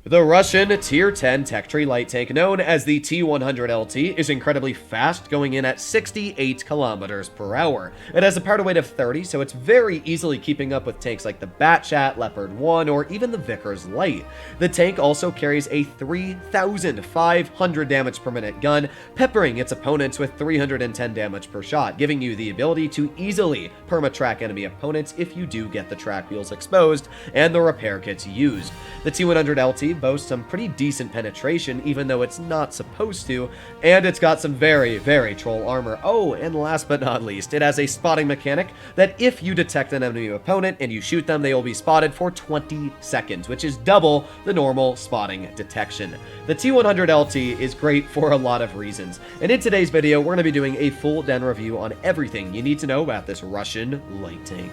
The Russian Tier 10 tech tree light tank known as the T-100 LT is incredibly fast, going in at 68 kilometers per hour. It has a power to weight of 30, so it's very easily keeping up with tanks like the Batchat, Leopard 1, or even the Vickers Light. The tank also carries a 3,500 damage per minute gun, peppering its opponents with 310 damage per shot, giving you the ability to easily perma-track enemy opponents if you do get the track wheels exposed and the repair kits used. The T-100 LT boasts some pretty decent penetration, even though it's not supposed to, and it's got some very, very troll armor. Oh, and last but not least, it has a spotting mechanic that if you detect an enemy opponent and you shoot them, they will be spotted for 20 seconds, which is double the normal spotting detection. The T-100 LT is great for a lot of reasons, and in today's video, we're going to be doing a full down review on everything you need to know about this Russian light tank.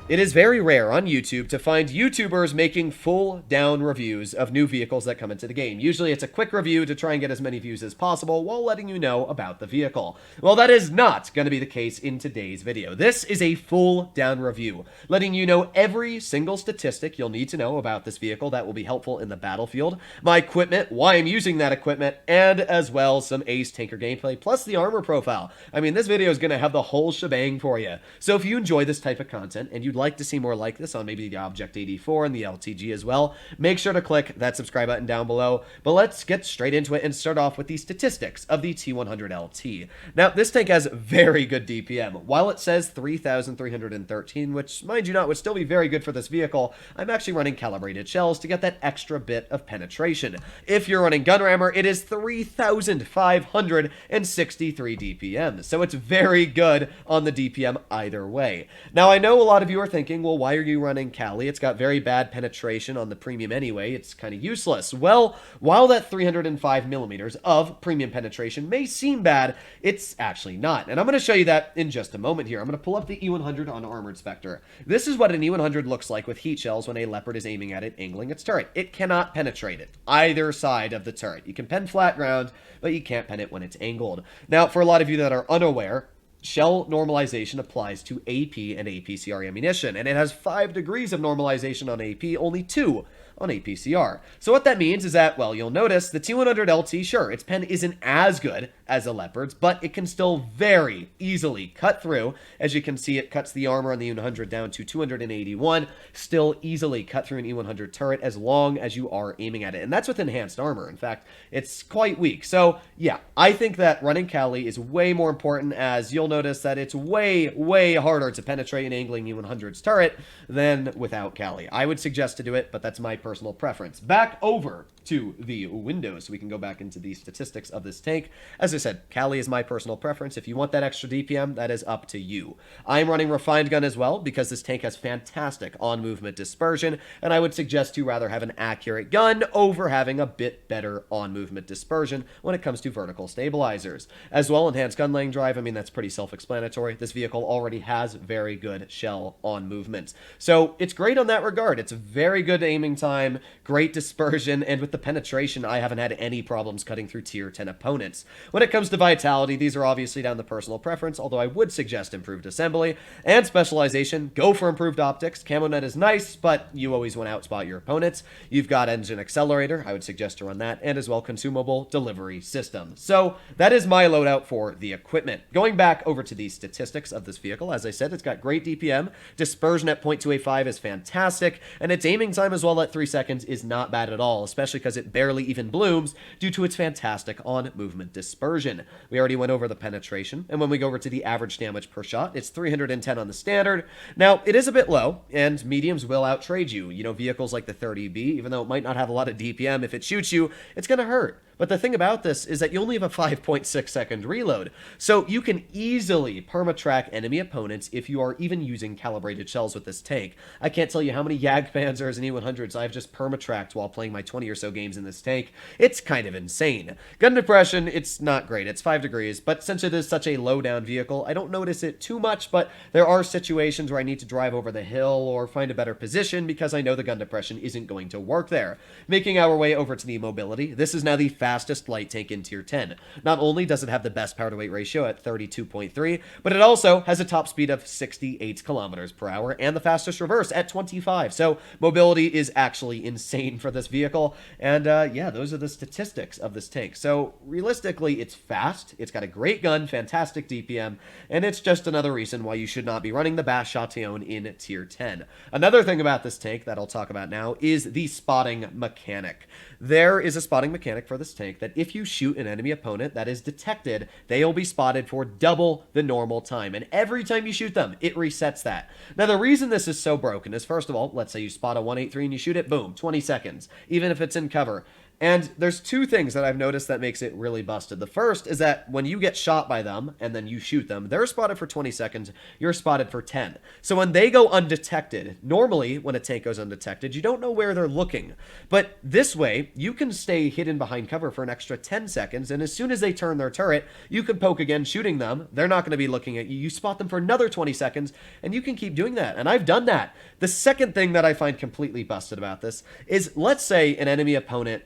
It is very rare on YouTube to find YouTubers making full down reviews of new vehicles that come into the game. Usually it's a quick review to try and get as many views as possible while letting you know about the vehicle. Well, that is not going to be the case in today's video. This is a full down review, letting you know every single statistic you'll need to know about this vehicle that will be helpful in the battlefield, my equipment, why I'm using that equipment, and as well some ace tanker gameplay, plus the armor profile. I mean, this video is going to have the whole shebang for you. So if you enjoy this type of content and you'd like to see more like this on maybe the Object 84 and the LTG as well, make sure to click that subscribe button down below. But let's get straight into it and start off with the statistics of the T-100 LT. Now, this tank has very good DPM. While it says 3,313, which, mind you not, would still be very good for this vehicle, I'm actually running calibrated shells to get that extra bit of penetration. If you're running gun rammer, it is 3,563 DPM, so it's very good on the DPM either way. Now, I know a lot of you are thinking, well, why are you running Cali? It's got very bad penetration on the premium anyway. It's kind of useless. Well, while that 305 millimeters of premium penetration may seem bad, it's actually not. And I'm going to show you that in just a moment here. I'm going to pull up the E100 on Armored Spectre. This is what an E100 looks like with heat shells when a Leopard is aiming at it, angling its turret. It cannot penetrate it, either side of the turret. You can pen flat ground, but you can't pen it when it's angled. Now, for a lot of you that are unaware, shell normalization applies to AP and APCR ammunition, and it has 5 degrees of normalization on AP, only 2 on APCR. So what that means is that, well, you'll notice the T-100 LT, sure, its pen isn't as good as a Leopard's, but it can still very easily cut through. As you can see, it cuts the armor on the E100 down to 281, still easily cut through an E100 turret as long as you are aiming at it. And that's with enhanced armor. In fact, it's quite weak. So yeah, I think that running Cali is way more important, as you'll notice that it's way, way harder to penetrate an angling E100's turret than without Cali. I would suggest to do it, but that's my personal preference. Back over to the windows so we can go back into the statistics of this tank. As I said, Cali is my personal preference. If you want that extra DPM, that is up to you. I'm running refined gun as well because this tank has fantastic on-movement dispersion, and I would suggest to rather have an accurate gun over having a bit better on-movement dispersion when it comes to vertical stabilizers. As well, enhanced gun laying drive, I mean, that's pretty self-explanatory. This vehicle already has very good shell on movement. So it's great on that regard. It's a very good aiming time, great dispersion, and with the penetration, I haven't had any problems cutting through tier 10 opponents. When it comes to vitality, these are obviously down to personal preference, although I would suggest improved assembly and specialization. Go for improved optics. Camo net is nice, but you always want to outspot your opponents. You've got engine accelerator. I would suggest to run that, and as well consumable delivery system. So that is my loadout for the equipment. Going back over to the statistics of this vehicle, as I said, it's got great DPM. Dispersion at 0.285 is fantastic, and its aiming time as well at 3 seconds is not bad at all, especially because it barely even blooms due to its fantastic on-movement dispersion. We already went over the penetration, and when we go over to the average damage per shot, it's 310 on the standard. Now, it is a bit low, and mediums will outtrade you. You know, vehicles like the 30B, even though it might not have a lot of DPM, if it shoots you, it's going to hurt. But the thing about this is that you only have a 5.6 second reload, so you can easily perma-track enemy opponents if you are even using calibrated shells with this tank. I can't tell you how many Jagdpanzers and E100s I've just perma-tracked while playing my 20 or so games in this tank. It's kind of insane. Gun depression, it's not great. It's 5 degrees, but since it is such a low-down vehicle, I don't notice it too much, but there are situations where I need to drive over the hill or find a better position because I know the gun depression isn't going to work there. Making our way over to the mobility, this is now the fastest fastest light tank in tier 10. Not only does it have the best power to weight ratio at 32.3, but it also has a top speed of 68 kilometers per hour and the fastest reverse at 25. So mobility is actually insane for this vehicle. And yeah, those are the statistics of this tank. So realistically, it's fast. It's got a great gun, fantastic DPM, and it's just another reason why you should not be running the Bash Chatillon in tier 10. Another thing about this tank that I'll talk about now is the spotting mechanic. There is a spotting mechanic for this tank that if you shoot an enemy opponent that is detected, they will be spotted for double the normal time. And every time you shoot them, it resets that. Now, the reason this is so broken is, first of all, let's say you spot a 183 and you shoot it, boom, 20 seconds, even if it's in cover. And there's two things that I've noticed that makes it really busted. The first is that when you get shot by them and then you shoot them, they're spotted for 20 seconds, you're spotted for 10. So when they go undetected, normally when a tank goes undetected, you don't know where they're looking. But this way, you can stay hidden behind cover for an extra 10 seconds, and as soon as they turn their turret, you can poke again shooting them. They're not going to be looking at you. You spot them for another 20 seconds, and you can keep doing that. And I've done that. The second thing that I find completely busted about this is, let's say an enemy opponent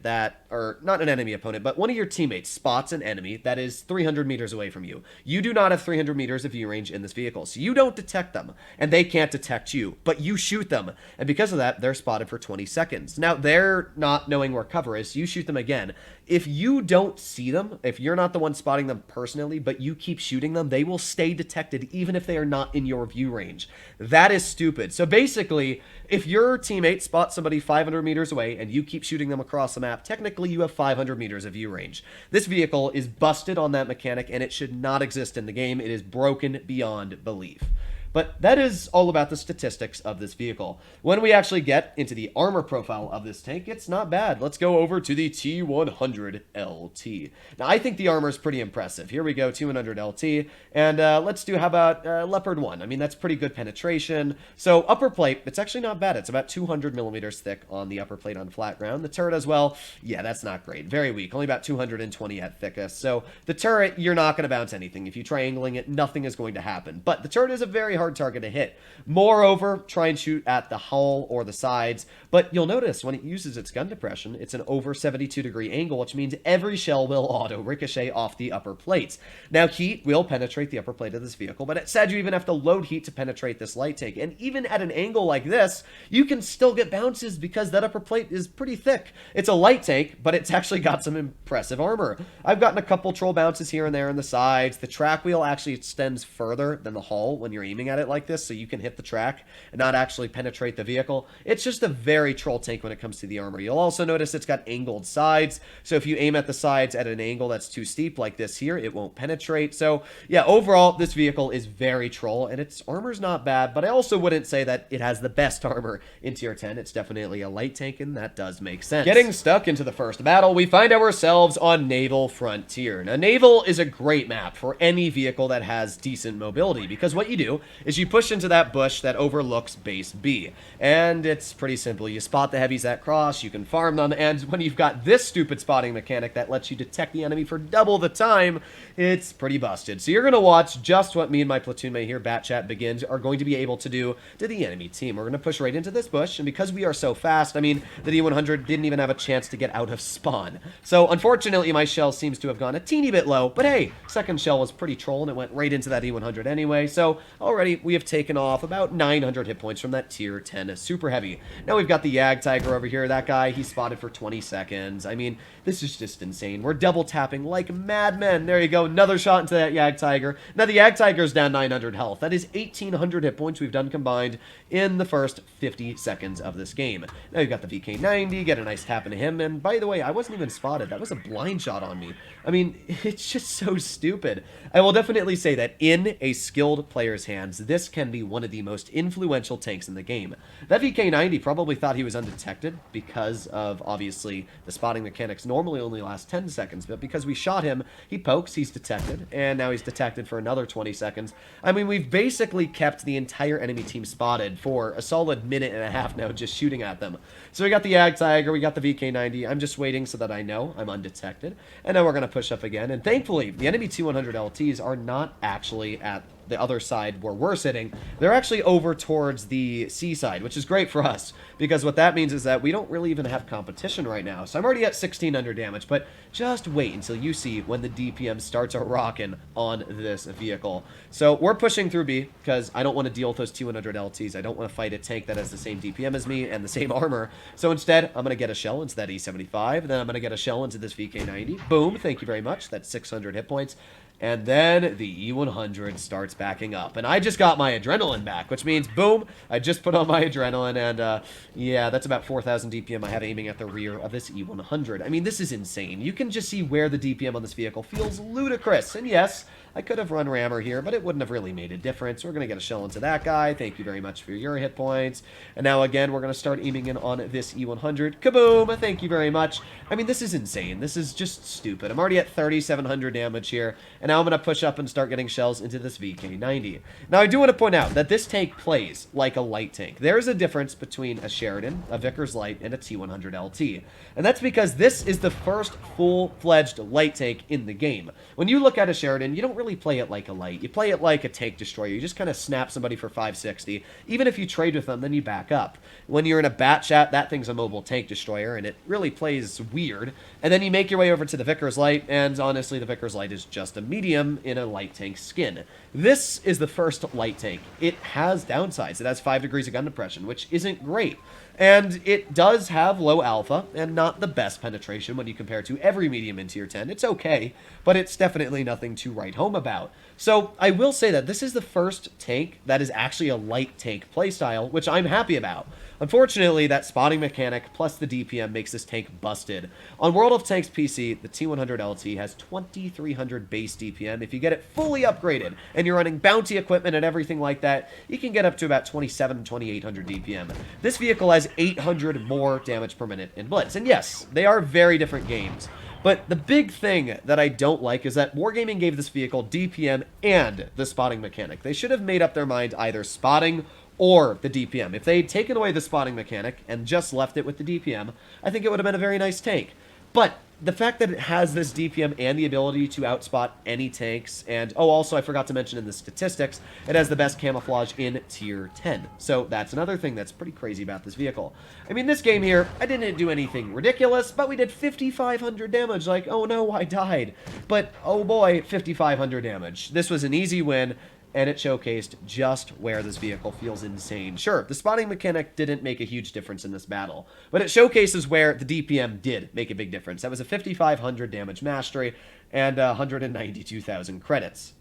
or not an enemy opponent, but one of your teammates spots an enemy that is 300 meters away from you. You do not have 300 meters of view range in this vehicle, so you don't detect them, and they can't detect you, but you shoot them, and because of that, they're spotted for 20 seconds. Now, they're not knowing where cover is, so you shoot them again. If you don't see them, if you're not the one spotting them personally, but you keep shooting them, they will stay detected even if they are not in your view range. That is stupid. So basically, if your teammate spots somebody 500 meters away and you keep shooting them across the map, technically you have 500 meters of view range. This vehicle is busted on that mechanic, and it should not exist in the game. It is broken beyond belief. But that is all about the statistics of this vehicle. When we actually get into the armor profile of this tank, it's not bad. Let's go over to the T-100 LT. Now, I think the armor is pretty impressive. Here we go, T-100 LT. And let's do, how about Leopard 1? I mean, that's pretty good penetration. So upper plate, it's actually not bad. It's about 200 millimeters thick on the upper plate on flat ground. The turret as well, yeah, that's not great. Very weak, only about 220 at thickest. So the turret, you're not going to bounce anything. If you try angling it, nothing is going to happen. But the turret is a very hard target to hit. Moreover, try and shoot at the hull or the sides, but you'll notice when it uses its gun depression, it's an over 72-degree angle, which means every shell will auto ricochet off the upper plates. Now, heat will penetrate the upper plate of this vehicle, but it said you even have to load heat to penetrate this light tank, and even at an angle like this, you can still get bounces because that upper plate is pretty thick. It's a light tank, but it's actually got some impressive armor. I've gotten a couple troll bounces here and there on the sides. The track wheel actually extends further than the hull when you're aiming at it like this, so you can hit the track and not actually penetrate the vehicle. It's just a very troll tank when it comes to the armor. You'll also notice it's got angled sides, so if you aim at the sides at an angle that's too steep like this here, it won't penetrate. So yeah, overall, this vehicle is very troll, and its armor's not bad, but I also wouldn't say that it has the best armor in tier 10. It's definitely a light tank, and that does make sense. Getting stuck into the first battle, we find ourselves on Naval Frontier. Now, Naval is a great map for any vehicle that has decent mobility, because what you do is you push into that bush that overlooks base B, and it's pretty simple. You spot the heavies that cross, you can farm them, and when you've got this stupid spotting mechanic that lets you detect the enemy for double the time, it's pretty busted. So you're going to watch just what me and my platoon mate here, Bat Chat Begins, are going to be able to do to the enemy team. We're going to push right into this bush, and because we are so fast, I mean, the T-100 didn't even have a chance to get out of spawn. So unfortunately, my shell seems to have gone a teeny bit low, but hey, second shell was pretty troll, and it went right into that T-100 anyway, so already we have taken off about 900 hit points from that tier 10 super heavy. Now we've got the Yag Tiger over here. That guy, he's spotted for 20 seconds. I mean, this is just insane. We're double tapping like madmen. There you go. Another shot into that Yag Tiger. Now the Yag Tiger's down 900 health. That is 1,800 hit points we've done combined in the first 50 seconds of this game. Now you've got the VK90. Get a nice tap into him. And by the way, I wasn't even spotted. That was a blind shot on me. I mean, it's just so stupid. I will definitely say that in a skilled player's hands, this can be one of the most influential tanks in the game. That VK90 probably thought he was undetected because of, obviously, the spotting mechanics normally only last 10 seconds, but because we shot him, he pokes, he's detected, and now he's detected for another 20 seconds. I mean, we've basically kept the entire enemy team spotted for a solid minute and a half now just shooting at them. So we got the Yag Tiger, we got the VK90. I'm just waiting so that I know I'm undetected, and now we're going to push up again, and thankfully, the enemy T-100 LTs are not actually at the other side where we're sitting, they're actually over towards the seaside, which is great for us, because what that means is that we don't really even have competition right now. So I'm already at 1600 damage, but just wait until you see when the DPM starts a-rockin' on this vehicle. So we're pushing through B, because I don't want to deal with those T-100 LTs. I don't want to fight a tank that has the same DPM as me and the same armor. So instead, I'm going to get a shell into that E75, then I'm going to get a shell into this VK90. Boom, thank you very much. That's 600 hit points. And then the E100 starts backing up. And I just got my adrenaline back, which means, boom, I just put on my adrenaline. And, yeah, that's about 4,000 DPM I have aiming at the rear of this E100. I mean, this is insane. You can just see where the DPM on this vehicle feels ludicrous. And yes, I could have run rammer here, but it wouldn't have really made a difference. We're going to get a shell into that guy. Thank you very much for your hit points. And now, again, we're going to start aiming in on this E100. Kaboom! Thank you very much. I mean, this is insane. This is just stupid. I'm already at 3,700 damage here, and now I'm going to push up and start getting shells into this VK90. Now, I do want to point out that this tank plays like a light tank. There is a difference between a Sheridan, a Vickers Light, and a T-100 LT. And that's because this is the first full-fledged light tank in the game. When you look at a Sheridan, you don't really play it like a light. You play it like a tank destroyer. You just kind of snap somebody for 560. Even if you trade with them, then you back up. When you're in a bat chat, that thing's a mobile tank destroyer, and it really plays weird. And then you make your way over to the Vickers Light, and honestly, the Vickers Light is just a medium in a light tank skin. This is the first light tank. It has downsides. It has 5 degrees of gun depression, which isn't great. And it does have low alpha and not the best penetration when you compare it to every medium in tier 10. It's okay, but it's definitely nothing to write home about. So I will say that this is the first tank that is actually a light tank playstyle, which I'm happy about. Unfortunately, that spotting mechanic plus the DPM makes this tank busted. On World of Tanks PC, the T-100 LT has 2,300 base DPM. If you get it fully upgraded and you're running bounty equipment and everything like that, you can get up to about 2,700, 2,800 DPM. This vehicle has 800 more damage per minute in Blitz. And yes, they are very different games. But the big thing that I don't like is that Wargaming gave this vehicle DPM and the spotting mechanic. They should have made up their mind either spotting or the DPM. If they'd taken away the spotting mechanic and just left it with the DPM, I think it would have been a very nice tank. But the fact that it has this DPM and the ability to outspot any tanks, and, oh, also I forgot to mention in the statistics, it has the best camouflage in tier 10. So that's another thing that's pretty crazy about this vehicle. I mean, this game here, I didn't do anything ridiculous, but we did 5,500 damage. Like, oh no, I died. But, oh boy, 5,500 damage. This was an easy win, and it showcased just where this vehicle feels insane. Sure, the spotting mechanic didn't make a huge difference in this battle, but it showcases where the DPM did make a big difference. That was a 5,500 damage mastery and 192,000 credits.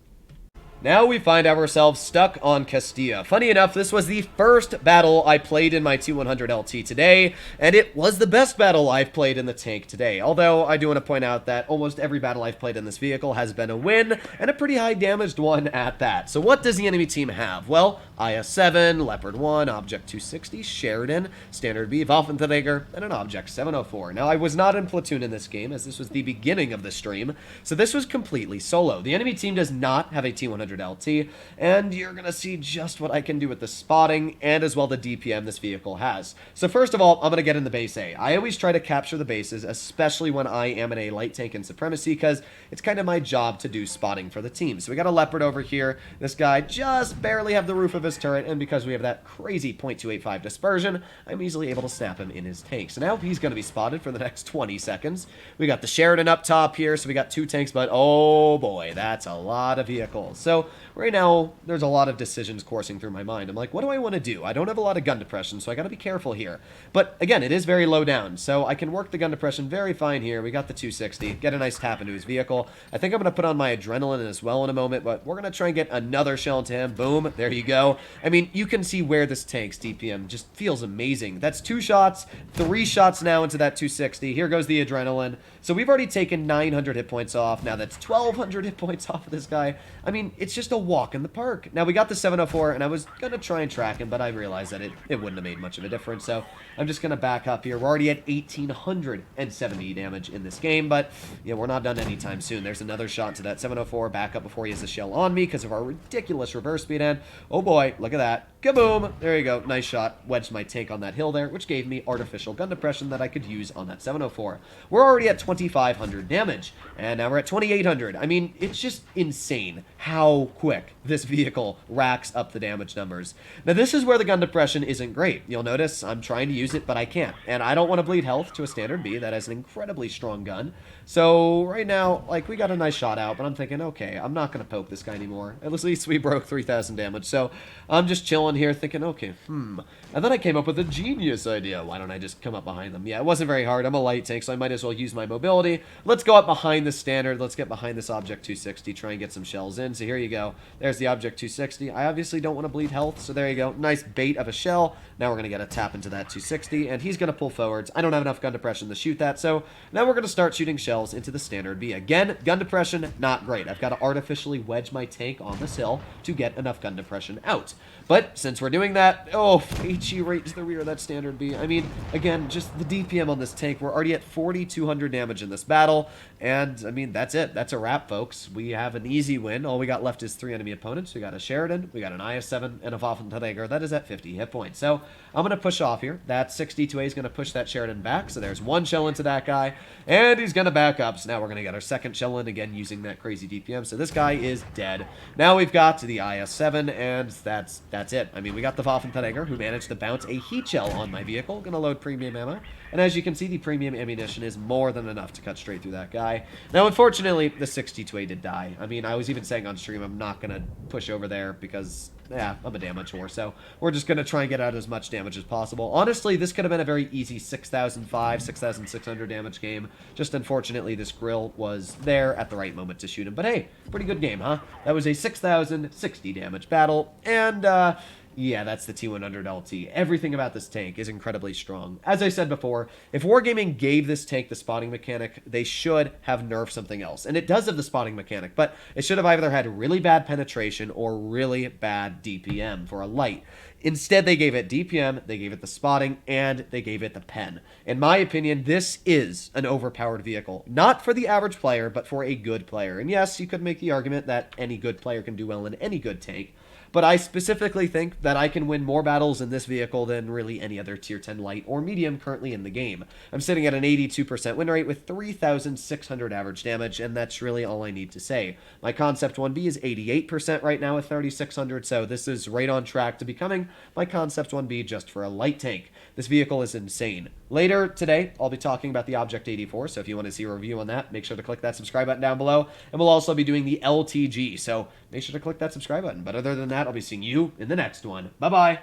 Now we find ourselves stuck on Castilla. Funny enough, this was the first battle I played in my T-100 LT today, and it was the best battle I've played in the tank today. Although, I do want to point out that almost every battle I've played in this vehicle has been a win, and a pretty high damaged one at that. So what does the enemy team have? Well, IS-7, Leopard 1, Object 260, Sheridan, Standard B, Waffenträger, and an Object 704. Now, I was not in platoon in this game, as this was the beginning of the stream, so this was completely solo. The enemy team does not have a T-100 LT, and you're gonna see just what I can do with the spotting and as well the DPM this vehicle has. So first of all, I'm gonna get in the base A. I always try to capture the bases, especially when I am in a light tank in Supremacy, because it's kind of my job to do spotting for the team. So we got a Leopard over here. This guy just barely have the roof of his turret, and because we have that crazy .285 dispersion, I'm easily able to snap him in his tank. So now he's gonna be spotted for the next 20 seconds. We got the Sheridan up top here, so we got 2 tanks, but oh boy, that's a lot of vehicles. So right now, there's a lot of decisions coursing through my mind. I'm like, what do I want to do? I don't have a lot of gun depression, so I got to be careful here. But again, it is very low down, so I can work the gun depression very fine here. We got the 260, get a nice tap into his vehicle. I think I'm going to put on my adrenaline as well in a moment, but we're going to try and get another shell into him. Boom, there you go. I mean, you can see where this tank's DPM just feels amazing. That's 2 shots, 3 shots now into that 260. Here goes the adrenaline. So we've already taken 900 hit points off. Now that's 1,200 hit points off of this guy. I mean, it's just a walk in the park. Now we got the 704, and I was going to try and track him, but I realized that it wouldn't have made much of a difference. So I'm just going to back up here. We're already at 1,870 damage in this game, but yeah, we're not done anytime soon. There's another shot to that 704. Back up before he has a shell on me because of our ridiculous reverse speed. And oh boy, look at that. Kaboom! There you go. Nice shot. Wedged my tank on that hill there, which gave me artificial gun depression that I could use on that 704. We're already at 2,500 damage, and now we're at 2,800. I mean, it's just insane how quick this vehicle racks up the damage numbers. Now, this is where the gun depression isn't great. You'll notice I'm trying to use it, but I can't. And I don't want to bleed health to a standard B that has an incredibly strong gun. So right now, like, we got a nice shot out, but I'm thinking, okay, I'm not going to poke this guy anymore. At least we broke 3,000 damage. So I'm just chilling here thinking, okay, And then I came up with a genius idea. Why don't I just come up behind them? Yeah, it wasn't very hard. I'm a light tank, so I might as well use my mobility. Let's go up behind the standard. Let's get behind this Object 260, try and get some shells in. So here you go. There's the Object 260. I obviously don't want to bleed health, so there you go. Nice bait of a shell. Now we're going to get a tap into that 260, and he's going to pull forwards. I don't have enough gun depression to shoot that, so now we're going to start shooting shells into the standard B. Again, gun depression, not great. I've got to artificially wedge my tank on this hill to get enough gun depression out. But since we're doing that, HE right to the rear of that standard B. I mean, again, just the DPM on this tank, we're already at 4,200 damage in this battle, and I mean, that's it. That's a wrap, folks. We have an easy win. All we got left is 3 enemy opponents. We got a Sheridan, we got an IS-7, and a Waffenträger. That is at 50 hit points. So I'm going to push off here. That 62A is going to push that Sheridan back, so there's one shell into that guy, and he's going to back up. So now we're going to get our second shell in, again, using that crazy DPM. So this guy is dead. Now we've got the IS-7, and that's it. I mean, we got the Waffenträger, who managed to bounce a heat shell on my vehicle. Going to load premium ammo. And as you can see, the premium ammunition is more than enough to cut straight through that guy. Now, unfortunately, the 62A did die. I mean, I was even saying on stream I'm not going to push over there because, yeah, I'm a damage whore. So we're just going to try and get out as much damage as possible. Honestly, this could have been a very easy 6,005, 6,600 damage game. Just unfortunately, this grill was there at the right moment to shoot him. But hey, pretty good game, huh? That was a 6,060 damage battle. And, yeah, that's the T-100 LT. Everything about this tank is incredibly strong. As I said before, if Wargaming gave this tank the spotting mechanic, they should have nerfed something else. And it does have the spotting mechanic, but it should have either had really bad penetration or really bad DPM for a light. Instead, they gave it DPM, they gave it the spotting, and they gave it the pen. In my opinion, this is an overpowered vehicle. Not for the average player, but for a good player. And yes, you could make the argument that any good player can do well in any good tank. But I specifically think that I can win more battles in this vehicle than really any other tier 10 light or medium currently in the game. I'm sitting at an 82% win rate with 3,600 average damage, and that's really all I need to say. My Concept 1B is 88% right now with 3,600, so this is right on track to becoming my Concept 1B just for a light tank. This vehicle is insane. Later today, I'll be talking about the Object 84, so if you want to see a review on that, make sure to click that subscribe button down below, and we'll also be doing the LTG, so make sure to click that subscribe button. But other than that, I'll be seeing you in the next one. Bye-bye.